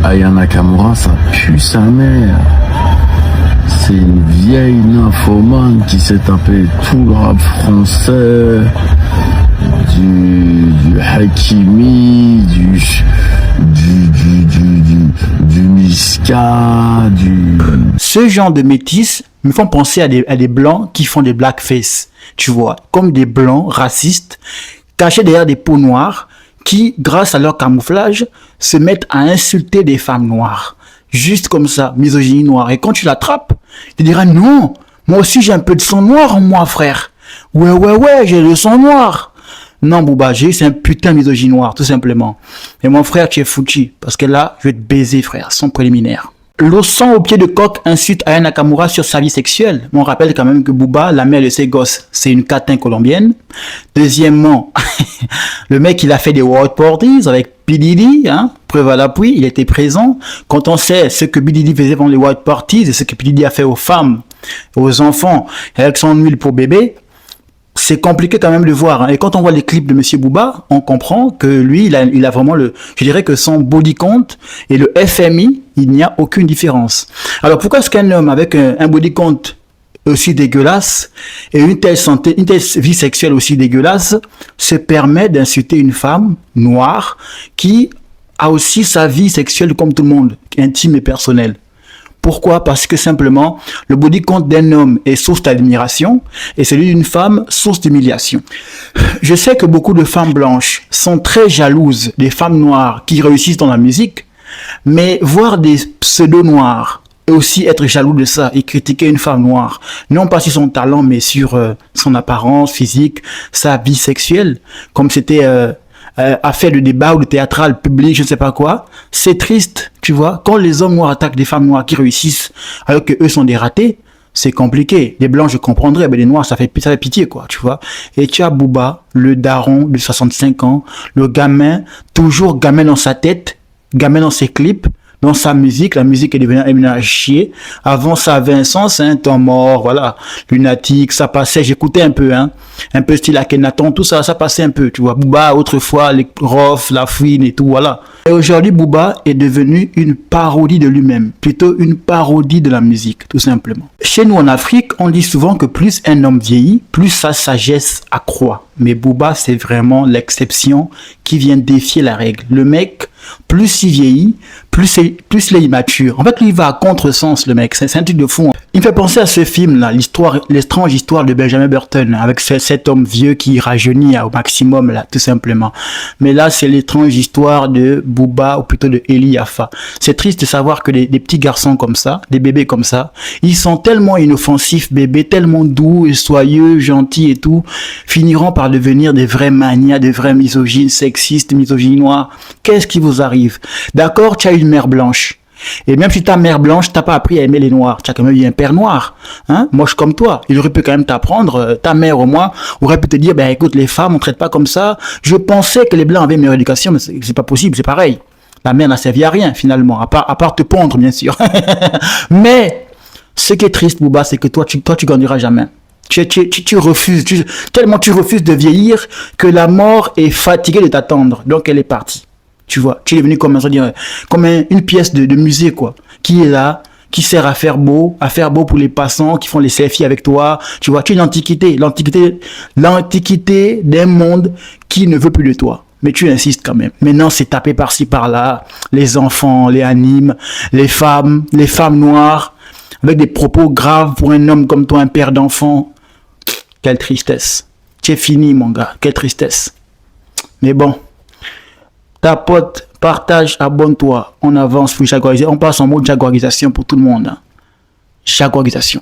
Aya Nakamura, ça pue sa mère. C'est une vieille nymphomane qui s'est tapé tout le rap français, du Hakimi, du Niska, Ce genre de métis me font penser à des blancs qui font des blackface, tu vois, comme des blancs racistes, cachés derrière des peaux noires, qui, grâce à leur camouflage, se mettent à insulter des femmes noires. Juste comme ça, misogynie noire. Et quand tu l'attrapes, tu diras non, moi aussi j'ai un peu de sang noir en moi, frère. Ouais, j'ai le sang noir. Non, Booba, c'est un putain de misogyne noir, tout simplement. Et mon frère, tu es foutu. Parce que là, je vais te baiser, frère, sans préliminaire. Le sang au pied de coq insulte Aya Nakamura sur sa vie sexuelle. On rappelle quand même que Booba, la mère de ses gosses, c'est une catin colombienne. Deuxièmement, le mec, il a fait des world parties avec P. Diddy, hein, preuve à l'appui, il était présent. Quand on sait ce que P. Diddy faisait pendant les world parties et ce que P. Diddy a fait aux femmes, aux enfants, avec son huile pour bébé, c'est compliqué quand même de voir. Hein. Et quand on voit les clips de Monsieur Booba, on comprend que lui, il a vraiment je dirais que son body count et le FMI, il n'y a aucune différence. Alors pourquoi est-ce qu'un homme avec un body count aussi dégueulasse et une telle vie sexuelle aussi dégueulasse se permet d'insulter une femme noire qui a aussi sa vie sexuelle comme tout le monde, intime et personnelle? Pourquoi? Parce que simplement, le body count d'un homme est source d'admiration et celui d'une femme, source d'humiliation. Je sais que beaucoup de femmes blanches sont très jalouses des femmes noires qui réussissent dans la musique, mais voir des pseudo-noirs et aussi être jaloux de ça et critiquer une femme noire, non pas sur son talent, mais sur son apparence physique, sa vie sexuelle, comme c'était affaire de débat ou de théâtral public, je ne sais pas quoi, c'est triste, tu vois. Quand les hommes noirs attaquent des femmes noires qui réussissent alors que eux sont des ratés, c'est compliqué. Les blancs, je comprendrais, mais les noirs, ça fait pitié, quoi, tu vois. Et tu as Booba, le daron de 65 ans, le gamin, toujours gamin dans sa tête, gamin dans ses clips, dans sa musique. La musique est devenue à chier. Avant, ça avait un sens, hein, temps mort, voilà, lunatique, ça passait, j'écoutais un peu, hein, un peu style Akhenaton, tout ça, ça passait un peu, tu vois. Booba, autrefois, les Rof, la Fouine et tout, voilà. Et aujourd'hui, Booba est devenu une parodie de lui-même, plutôt une parodie de la musique, tout simplement. Chez nous en Afrique, on dit souvent que plus un homme vieillit, plus sa sagesse accroît. Mais Booba, c'est vraiment l'exception qui vient défier la règle. Le mec, plus il vieillit, plus il est immature. En fait, lui, il va à contresens, le mec. C'est un truc de fou. Il me fait penser à ce film-là, l'étrange histoire de Benjamin Button, avec cet homme vieux qui rajeunit au maximum, là, tout simplement. Mais là, c'est l'étrange histoire de Booba, ou plutôt de Eli Yafa. C'est triste de savoir que des petits garçons comme ça, des bébés comme ça, ils sont tellement inoffensifs, bébés, tellement doux et soyeux, gentils et tout, finiront par devenir des vrais manias, des vrais misogynes, sexistes, misogynes noirs. Qu'est-ce qui vous arrive? D'accord, tu as une mère blanche. Et même si ta mère blanche, t'as pas appris à aimer les noirs. Tu as quand même eu un père noir, hein, moche comme toi. Il aurait pu quand même t'apprendre, ta mère au moins, aurait pu te dire, ben écoute, les femmes, on traite pas comme ça. Je pensais que les blancs avaient une meilleure éducation, mais c'est pas possible, c'est pareil. La mère n'a servi à rien, finalement, à part te pondre, bien sûr. Mais, ce qui est triste, Booba, c'est que toi, tu gagneras jamais. Tu refuses, tellement tu refuses de vieillir que la mort est fatiguée de t'attendre. Donc, elle est partie. Tu vois, tu es devenu comme une pièce de musée, quoi, qui est là, qui sert à faire beau pour les passants, qui font les selfies avec toi. Tu vois, tu es l'antiquité d'un monde qui ne veut plus de toi. Mais tu insistes quand même. Maintenant, c'est tapé par-ci, par-là. Les enfants, les animes, les femmes noires, avec des propos graves pour un homme comme toi, un père d'enfant. Quelle tristesse. Tu es fini, mon gars. Quelle tristesse. Mais bon. Tapote, partage, abonne-toi. On avance pour jaguariser. On passe en mode jaguarisation pour tout le monde. Hein. Jaguarisation.